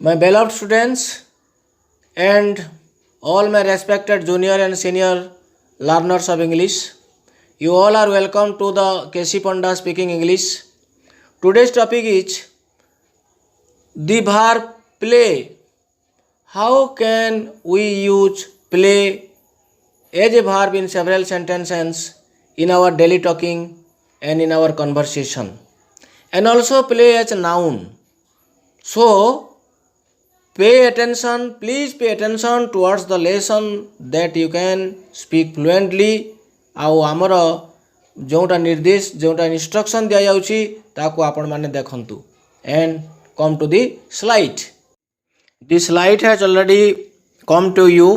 My beloved students and all my respected junior and senior learners of English, you all are welcome to the KC Panda speaking English. Today's topic is the verb play. How can we use play as a verb in several sentences in our daily talking and in our conversation, and also play as a noun. So, please pay attention towards the lesson that you can speak fluently. ଆଉ ଆମର ଯେଉଁଟା ନିର୍ଦ୍ଦେଶ ଯେଉଁଟା instruction ଦିଆଯାଉଛି ତାକୁ ଆପଣମାନେ ଦେଖନ୍ତୁ and come to the slide. The slide has already come to you.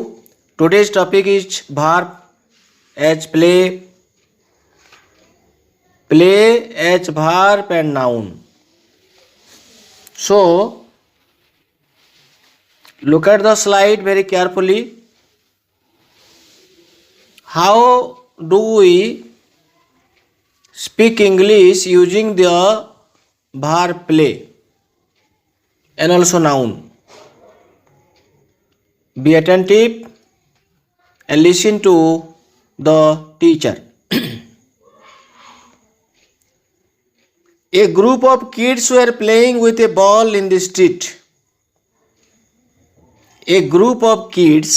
Today's topic is verb as play as verb and noun. So, look at the slide very carefully. How do we speak English using the verb play and also noun? Be attentive and listen to the teacher. A group of kids were playing with a ball in the street. A group of kids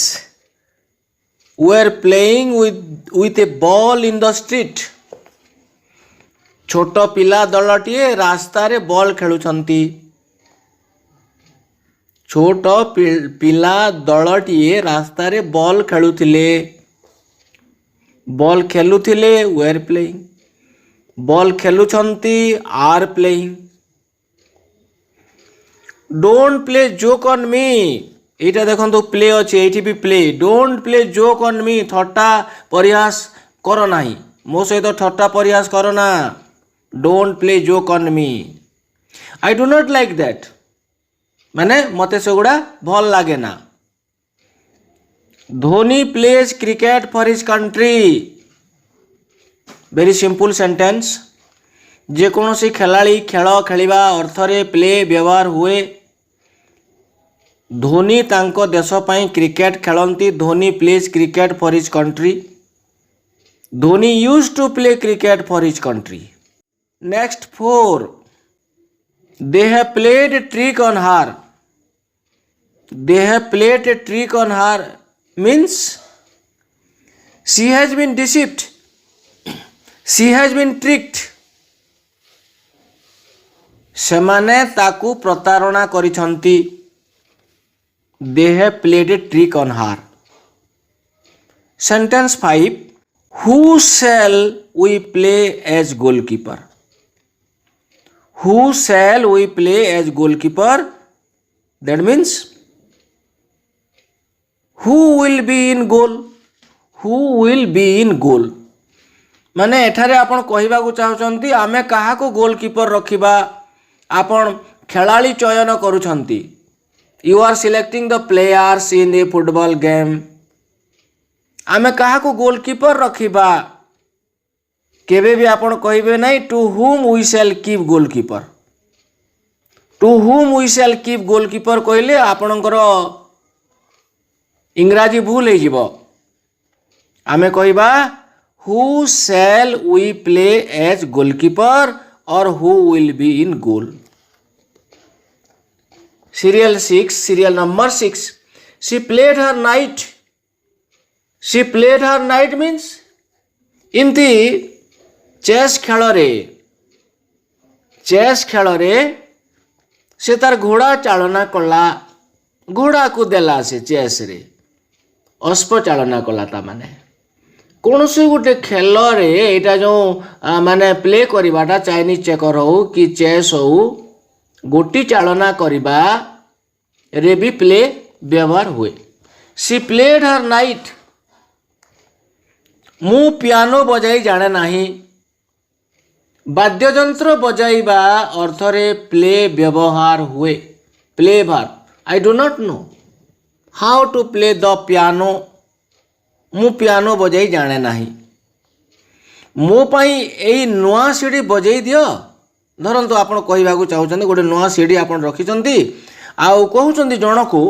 were playing with a ball in the street. छोट पिला दलटिए रास्तारे ball खेलुछंती. छोट पिला दलटिए रास्तारे ball खेलुथिले. बॉल खेलुथिले were playing. बॉल खेलुछंती are playing. Don't play joke on me. এইটা দেখুন প্লে আছে, এইটি be play. Don't play joke on me. ঠট্টা পরিহাস কর নাই, ମୋ ସହିତ ଠଟ୍ଟା ପରିହାସ କର ନା. Don't play joke on me. I do not like that, ମାନେ ମୋତେ ସେଗୁଡ଼ା ଭଲ ଲାଗେ ନା. Dhoni plays cricket for his country. Very simple sentence. ଯେକୌଣସି ଖେଳାଳି ଖେଳ ଖେଳିବା ଅର୍ଥରେ ପ୍ଲେ ବ୍ୟବହାର ହୁଏ. ଧୋନି ତାଙ୍କ ଦେଶ ପାଇଁ କ୍ରିକେଟ ଖେଳନ୍ତି. Dhoni plays cricket for his country. Dhoni use to play cricket for his country. Next 4. They have played a trick on her. They have played a trick on her means she has been deceived. she has been tricked. ସେମାନେ ତାକୁ ପ୍ରତାରଣା କରିଛନ୍ତି. They have played a trick on her. Sentence 5. Who shall we play as goalkeeper? Who shall we play as goalkeeper? That means who will be in goal? Who will be in goal? माने एठारे आपण कहिबाकू चाहुचंती आमे काहाको goalkeeper रखिबा. आपण खेलाड़ी चयन करूछंती. You are selecting the players in a football game. आमे काहाको goalkeeper रखिबा. केबे भी आपण कहिबे नहीं to whom we shall keep goalkeeper. To whom we shall keep goalkeeper कहले आपणकर इंग्राजी भूल हो जिवो. आमे कहिबा who shall we play as goalkeeper or who will be in goal. Serial number 6. She played her knight. She played her knight means इमती chess खेल रे से तार घोड़ा चालना कला. घोड़ा को देला से चेस रे अश्प चालना कला. ता माने कौन से गोटे खेल रे एटा जो माने प्ले करवाटा चाइनीज चेकर हो कि चेस हो गोटी चालना करवा रे भी प्ले व्यवहार हुए. She played her night. मु पियानो बजाई जाने नहीं. वाद्ययंत्र बजाइबा अर्थरे प्ले व्यवहार हुए. प्ले भार I do not know how to play the piano. मु पियानो बजाई जाने नहीं. मो पाई एई नुआ सीढ़ी बजाई दियो. धरतु आप कहवाक चाहते गोटे नुआ सीढ़ी आप रखिंट आउ कहउचंदी जनकू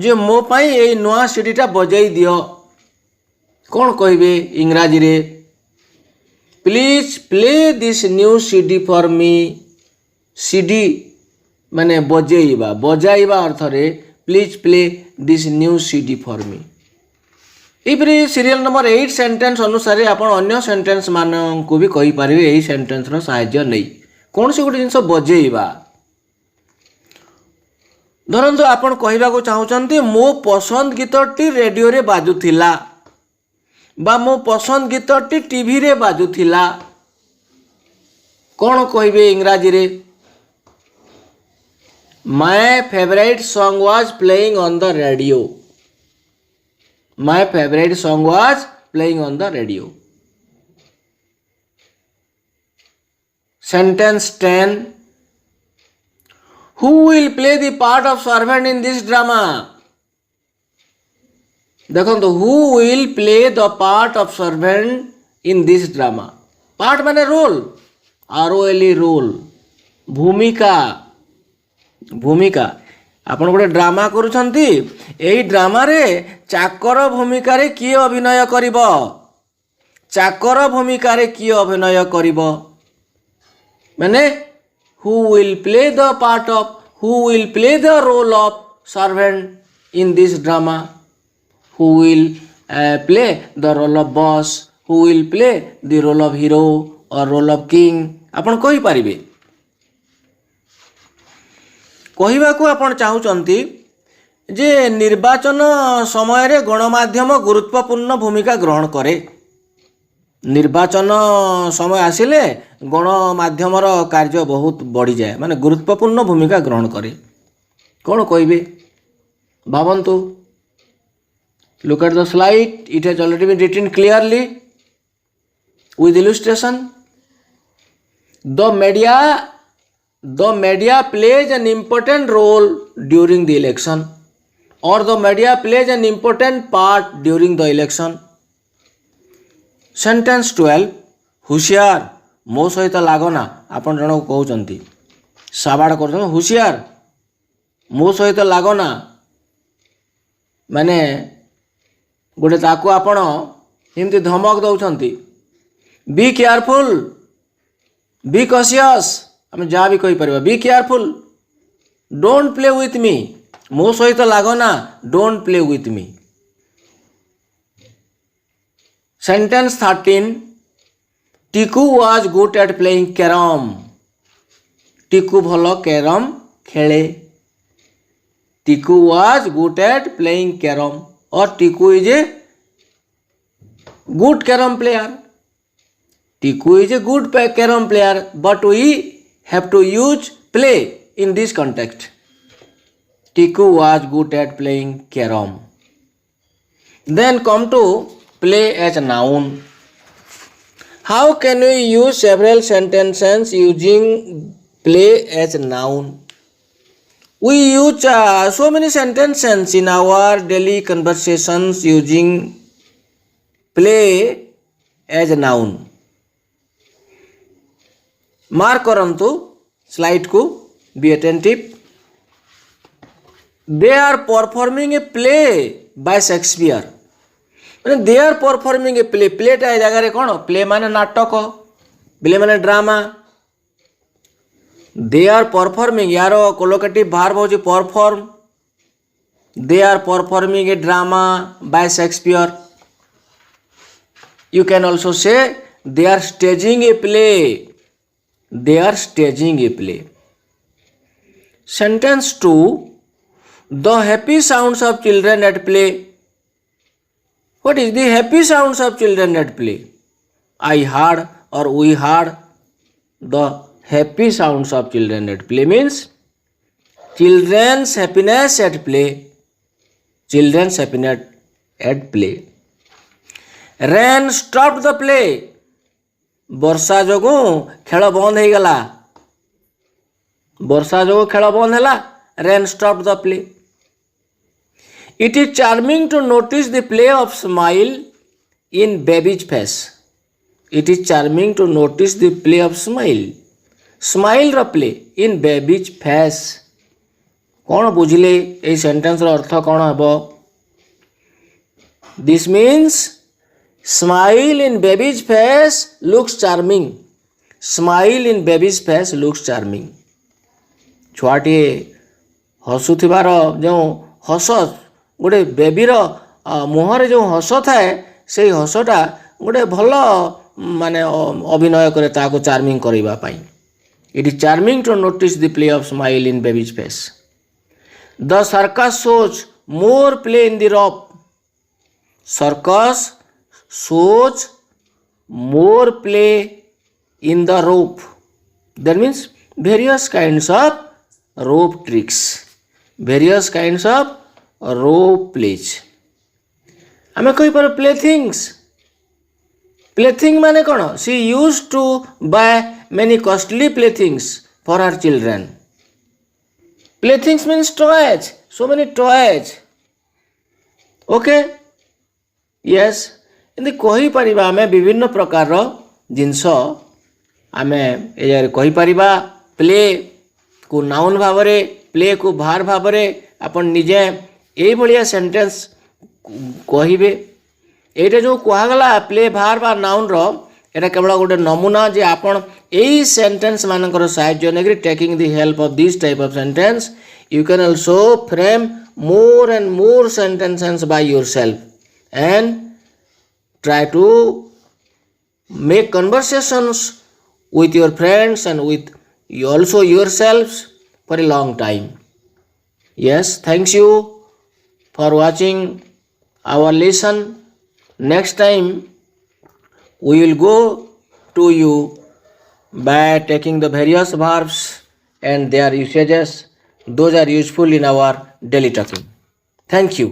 जे मो पाई एई नुआ सीडीटा बजाई दियो कौन कहबे इंग्राजी रे please play this new CD for me CD माने बजाइबा बजाइबा अर्थ रे please play this new CD for me इपरी सीरियल नंबर 8 सेंटेंस अनुसार आपण अन्य सेंटेंस मान को भी कहि परिबे एही सेंटेंस रो सहाय्य नै कौन से गोटे जिनस बजेइबा धरंतु आपण कहबा को चाहुचंती मो पसंद गीतटी रेडियो रे बाजुथिला बा मो पसंद गीतटी टीवी रे बाजुथिला कौन कहबे इंग्राजी रे my favourite song was playing on the radio My favorite song was playing on the radio. Sentence 10. Who will play the part of servant in this drama? देखो तो who will play the part of servant in this drama? Part माने role ROLE role भूमिका भूमिका आपण गोटे drama करूछंती एई drama रे चाकर भूमिका रे किए अभिनय करिवो चाकर भूमिका रे किए अभिनय करिवो माने who will play the part of who will play the role of servant in this drama who will play the role of boss who will play the role of hero और रोल ऑफ किंग आपण कहि परिबे कहवा को आपण चाहूचंती जे निर्वाचन समय रे गणमाध्यम गुरुत्वपूर्ण भूमिका ग्रहण करे निर्वाचन समय आसिले गणमाध्यम कार्य बहुत बढ़ी जाए माने गुरुत्वपूर्ण भूमिका ग्रहण करे कौन कहबे भावंतु look at the slide it has already been written clearly with illustration The media plays an important role during the election or the media plays an important part during the election. Sentence 12 हुशियार मो सहित लागना आपण जन को कहउचंती साबाड़ कर हुशियार मो सहित लागना माने गोटे ताकू आपण एमती धमक दउचंती बी केयरफुल बी कॉशियस आम जहाँ भी कही पार be careful don't play with me मो सहित लागना don't play with me sentence 13 Tiku was good at playing carrom Tiku भल कैरम खेले Tiku was good at playing carrom और Tiku is a good carrom player Tiku is a good carrom player but we have to use play in this context. Tiku was good at playing carrom. Then come to play as a noun. How can we use several sentences using play as a noun? We use so many sentences in our daily conversations using play as a noun. Mark करंतु slide को be attentive they are performing a play by Shakespeare माने they are performing a play प्लेटा जगह कौन play माने नाटक play माने drama they are performing यार कोलोकेटिव भार्ब होची perform they are performing a drama by Shakespeare you can also say they are staging a play they are staging a play. Sentence 2 the happy sounds of children at play. What is the happy sounds of children at play? I heard or we heard the happy sounds of children at play means children's happiness at play children's happiness at play. Rain stopped the play. वर्षा जोगु खेल बंद हो गला वर्षा जोगु खेल बंद है rain stop the play it is charming to notice the play of smile in babies face it is charming to notice the play of smile ର ପ୍ଲେ इन बेबीज फेस कौन बुझिले ए सेंटेंस रो अर्थ कौन हबो? This means smile in babies face looks charming. Smile in babies face looks charming. छुआटी हसुथिबार जो हस गोटे बेबीर मुहर जो हस थाए से हसटा गोटे भल माने अभिनय करे ताको चार्मिंग करबा पाई. It is charming to notice the play of smile in babies face. The circus shows more play in the rope. Circus shows more play in the rope. That means various kinds of rope tricks, various kinds of rope plays. आमे कोई पर playthings. Plaything माने कौन? She used to buy many costly playthings for her children. Playthings means toys. So many toys. Okay? Yes. इन्दि कही परिबा आमे विभिन्न प्रकार जिनस आमे ए कही परिबा. प्ले को नाउन भावरे, प्ले को भार भावरे अपन निजे एई भलिया सेंटेंस कहिबे. एटा जो कहगला प्ले भार बा नाउन रो एटा केवल गोटे नमूना जे आपण एई सेंटेंस मानकर सहाय्य Negri taking the help of this type of sentence you can also frame more and more sentences by yourself and try to make conversations with your friends and with also yourselves for a long time. Yes, thanks you for watching our lesson. Next time we will go to you by taking the various verbs and their usages. Those are useful in our daily talking. Thank you.